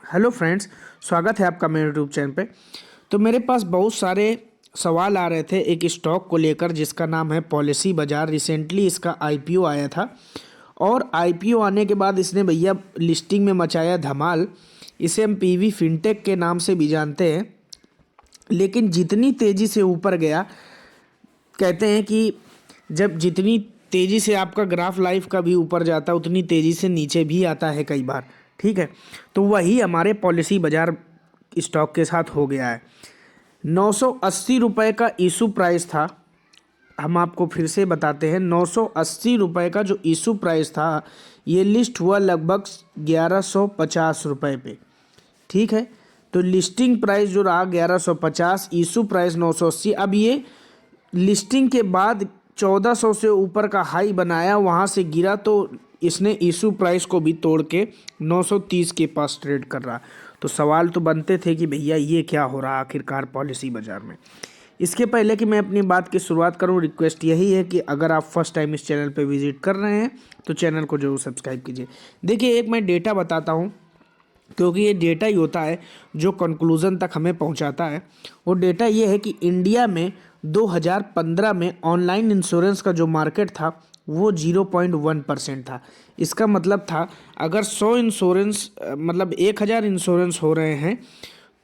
Hello friends, स्वागत है आपका मेरे यूट्यूब चैनल पे। तो मेरे पास बहुत सारे सवाल आ रहे थे एक स्टॉक को लेकर जिसका नाम है पॉलिसी बाजार। रिसेंटली इसका आईपीओ आया था और आईपीओ आने के बाद इसने भैया लिस्टिंग में मचाया धमाल। इसे हम पीवी फिनटेक के नाम से भी जानते हैं। लेकिन जितनी तेज़ी से ऊपर गया, कहते हैं कि जब जितनी तेज़ी से आपका ग्राफ लाइफ का भी ऊपर जाता है उतनी तेज़ी से नीचे भी आता है कई बार। ठीक है, तो वही हमारे पॉलिसी बाजार स्टॉक के साथ हो गया है। 980 रुपये का इशू प्राइस था। हम आपको फिर से बताते हैं, 980 रुपये का जो इशू प्राइस था ये लिस्ट हुआ लगभग 1150 रुपये पे। ठीक है, तो लिस्टिंग प्राइस जो रहा 1150, इशू प्राइस 980। अब ये लिस्टिंग के बाद 1400 से ऊपर का हाई बनाया, वहाँ से गिरा तो इसने इशू प्राइस को भी तोड़ के 930 के पास ट्रेड कर रहा। तो सवाल तो बनते थे कि भैया ये क्या हो रहा आखिरकार पॉलिसी बाजार में। इसके पहले कि मैं अपनी बात की शुरुआत करूं, रिक्वेस्ट यही है कि अगर आप फर्स्ट टाइम इस चैनल पे विजिट कर रहे हैं तो चैनल को जरूर सब्सक्राइब कीजिए। देखिए, एक मैं डेटा बताता हूं क्योंकि ये डेटा ही होता है जो कंक्लूज़न तक हमें पहुंचाता है। वो डेटा ये है कि इंडिया में 2015 में ऑनलाइन इंश्योरेंस का जो मार्केट था वो 0.1% था। इसका मतलब था अगर 100 इंश्योरेंस मतलब 1000 इंश्योरेंस हो रहे हैं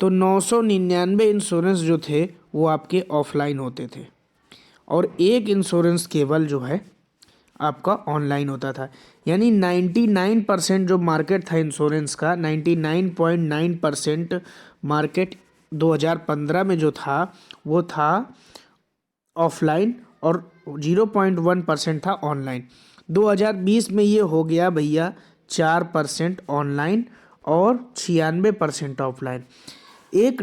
तो 999 इंश्योरेंस जो थे वो आपके ऑफलाइन होते थे और एक इंश्योरेंस केवल जो है आपका ऑनलाइन होता था। यानी 99% जो मार्केट था इंश्योरेंस का, 99.9% मार्केट 2015 में जो था वो था ऑफलाइन और 0.1% था ऑनलाइन। 2020 में ये हो गया भैया 4% ऑनलाइन और 96% ऑफलाइन। एक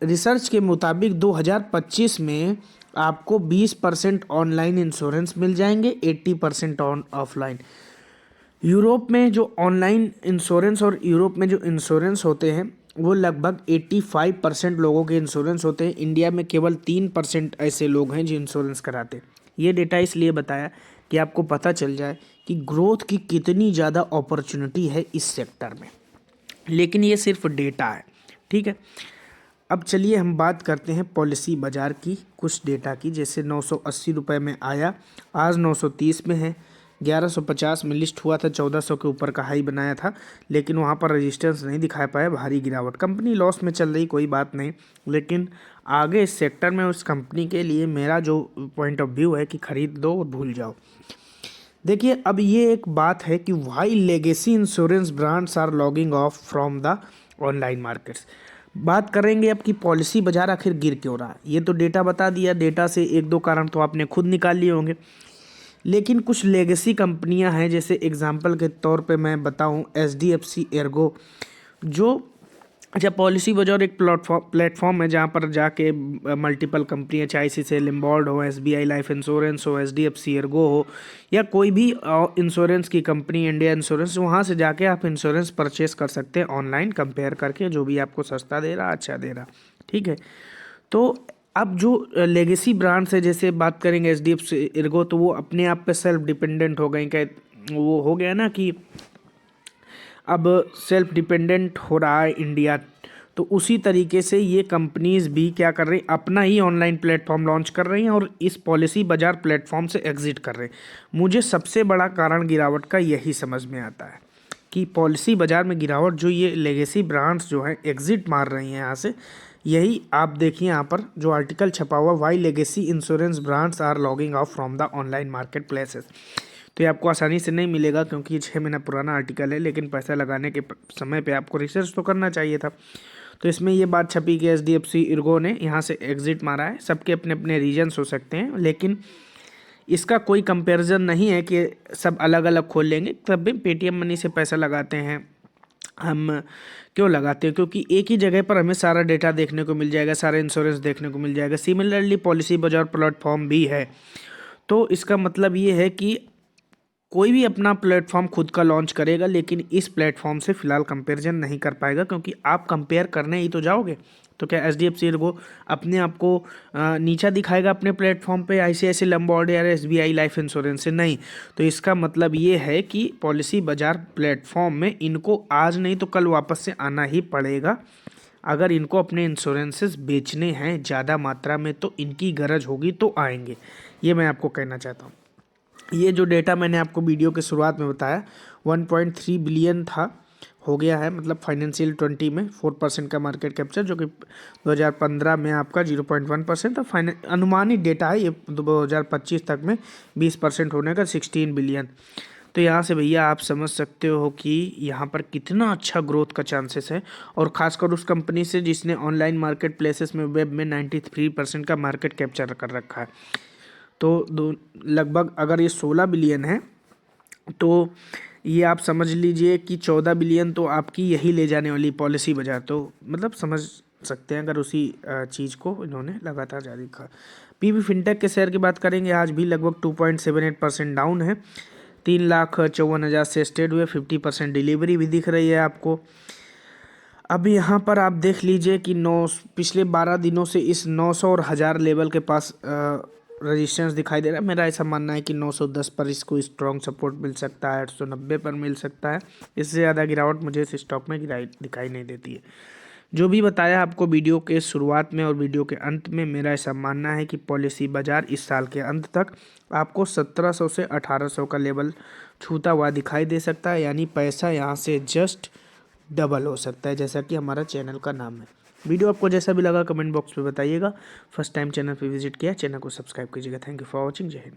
रिसर्च के मुताबिक 2025 में आपको 20% ऑनलाइन इंश्योरेंस मिल जाएंगे, 80% ऑफलाइन। यूरोप में जो ऑनलाइन इंश्योरेंस और यूरोप में जो इंश्योरेंस होते हैं वो लगभग 85% लोगों के इंश्योरेंस होते हैं। इंडिया में केवल 3% ऐसे लोग हैं जो इंश्योरेंस कराते हैं। ये डेटा इसलिए बताया कि आपको पता चल जाए कि ग्रोथ की कितनी ज़्यादा अपॉर्चुनिटी है इस सेक्टर में। लेकिन ये सिर्फ डेटा है। ठीक है, अब चलिए हम बात करते हैं पॉलिसी बाजार की, कुछ डेटा की। जैसे 980 रुपये में आया, आज 930 में है। 1150 में लिस्ट हुआ था, 1400 के ऊपर का हाई बनाया था, लेकिन वहाँ पर रेजिस्टेंस नहीं दिखा पाया, भारी गिरावट। कंपनी लॉस में चल रही, कोई बात नहीं, लेकिन आगे इस सेक्टर में उस कंपनी के लिए मेरा जो पॉइंट ऑफ व्यू है कि खरीद दो और भूल जाओ। देखिए, अब ये एक बात है कि why legacy insurance brands are logging off from the online markets. बात करेंगे अब कि पॉलिसी बाजार आखिर गिर क्यों रहा। ये तो डेटा बता दिया, डेटा से एक दो कारण तो आपने खुद निकाल लिए होंगे। लेकिन कुछ लेगेसी कंपनियां हैं, जैसे एग्जांपल के तौर पे मैं बताऊं एचडीएफसी एर्गो, जो अच्छा पॉलिसी बाजार एक प्लेटफॉर्म है जहाँ पर जाके मल्टीपल कंपनियाँ, चाहे से लिम्बॉर्ड हो, एसबीआई लाइफ इंश्योरेंस हो, एचडीएफसी एर्गो हो, या कोई भी इंश्योरेंस की कंपनी, इंडिया इंश्योरेंस, वहाँ से जाके आप इंश्योरेंस परचेस कर सकते हैं ऑनलाइन कंपेयर करके, जो भी आपको सस्ता दे रहा, अच्छा दे रहा। ठीक है, तो अब जो लेगेसी ब्रांड्स है, जैसे बात करेंगे एचडीएफसी एर्गो, तो वो अपने आप पे सेल्फ डिपेंडेंट हो गई। क्या वो हो गया ना कि अब सेल्फ डिपेंडेंट हो रहा है इंडिया, तो उसी तरीके से ये कंपनीज भी क्या कर रही, अपना ही ऑनलाइन प्लेटफॉर्म लॉन्च कर रही हैं और इस पॉलिसी बाजार प्लेटफॉर्म से एग्जिट कर रहे हैं। मुझे सबसे बड़ा कारण गिरावट का यही समझ में आता है कि पॉलिसी बाजार में गिरावट, जो ये लेगेसी ब्रांड्स जो हैं एग्जिट मार रही हैं यहाँ से। यही आप देखिए यहाँ पर जो आर्टिकल छपा हुआ, why legacy insurance brands are logging off from the online marketplaces. तो ये आपको आसानी से नहीं मिलेगा क्योंकि ये 6 महीना पुराना आर्टिकल है, लेकिन पैसा लगाने के समय पे आपको रिसर्च तो करना चाहिए था। तो इसमें ये बात छपी कि एचडीएफसी एर्गो ने यहाँ से एग्जिट मारा है। सबके अपने अपने रीजन्स हो सकते हैं, लेकिन इसका कोई कंपैरिजन नहीं है कि सब अलग अलग खोल लेंगे। तब भी पेटीएम मनी से पैसा लगाते हैं हम, क्यों लगाते हैं? क्योंकि एक ही जगह पर हमें सारा डेटा देखने को मिल जाएगा, सारा इंश्योरेंस देखने को मिल जाएगा। सिमिलरली पॉलिसी बाजार प्लेटफॉर्म भी है, तो इसका मतलब ये है कि कोई भी अपना प्लेटफॉर्म खुद का लॉन्च करेगा, लेकिन इस प्लेटफॉर्म से फिलहाल कंपैरिजन नहीं कर पाएगा, क्योंकि आप कंपेयर करने ही तो जाओगे। तो क्या एचडीएफसी को अपने आप को नीचा दिखाएगा अपने प्लेटफॉर्म पे आईसीआईसीआई लंबॉर्ड या एसबीआई लाइफ इंश्योरेंस से? नहीं। तो इसका मतलब ये है कि पॉलिसी बाजार प्लेटफॉर्म में इनको आज नहीं तो कल वापस से आना ही पड़ेगा। अगर इनको अपने इंश्योरेंसेस बेचने हैं ज़्यादा मात्रा में तो इनकी गरज होगी तो आएंगे, ये मैं आपको कहना चाहता हूँ। ये जो डेटा मैंने आपको वीडियो के शुरुआत में बताया 1.3 बिलियन था, हो गया है, मतलब फाइनेंशियल 20 में 4% का मार्केट कैप्चर, जो कि 2015 में आपका 0.1% था। अनुमानित डेटा है ये 2025 तक में 20% होने का 16 बिलियन। तो यहाँ से भैया आप समझ सकते हो कि यहाँ पर कितना अच्छा ग्रोथ का चांसेस है, और ख़ासकर उस कंपनी से जिसने ऑनलाइन मार्केट प्लेसेस में वेब में 93% का मार्केट कैप्चर कर रखा है। तो लगभग अगर ये 16 बिलियन है तो ये आप समझ लीजिए कि 14 बिलियन तो आपकी यही ले जाने वाली पॉलिसी बाजार। तो मतलब समझ सकते हैं अगर उसी चीज़ को इन्होंने लगातार जारी रखा। पीवी फिनटेक के शेयर की बात करेंगे, आज भी लगभग 2.78% डाउन है, 3,54,000 से स्टेट हुए, 50% डिलीवरी भी दिख रही है आपको। अब यहाँ पर आप देख लीजिए कि पिछले 12 दिनों से इस 900 और 1000 लेवल के पास रेजिस्टेंस दिखाई दे रहा है। मेरा ऐसा मानना है कि 910 पर इसको स्ट्रॉन्ग सपोर्ट मिल सकता है, 890 पर मिल सकता है। इससे ज़्यादा गिरावट मुझे इस स्टॉक में दिखाई नहीं देती है। जो भी बताया आपको वीडियो के शुरुआत में और वीडियो के अंत में, मेरा ऐसा मानना है कि पॉलिसी बाजार इस साल के अंत तक आपको 1700 से 1800 का लेवल छूता हुआ दिखाई दे सकता है, यानी पैसा यहाँ से जस्ट डबल हो सकता है, जैसा कि हमारा चैनल का नाम है। वीडियो आपको जैसा भी लगा कमेंट बॉक्स में बताइएगा। फर्स्ट टाइम चैनल पे विजिट किया, चैनल को सब्सक्राइब कीजिएगा। Thank you for watching. जय हिंद।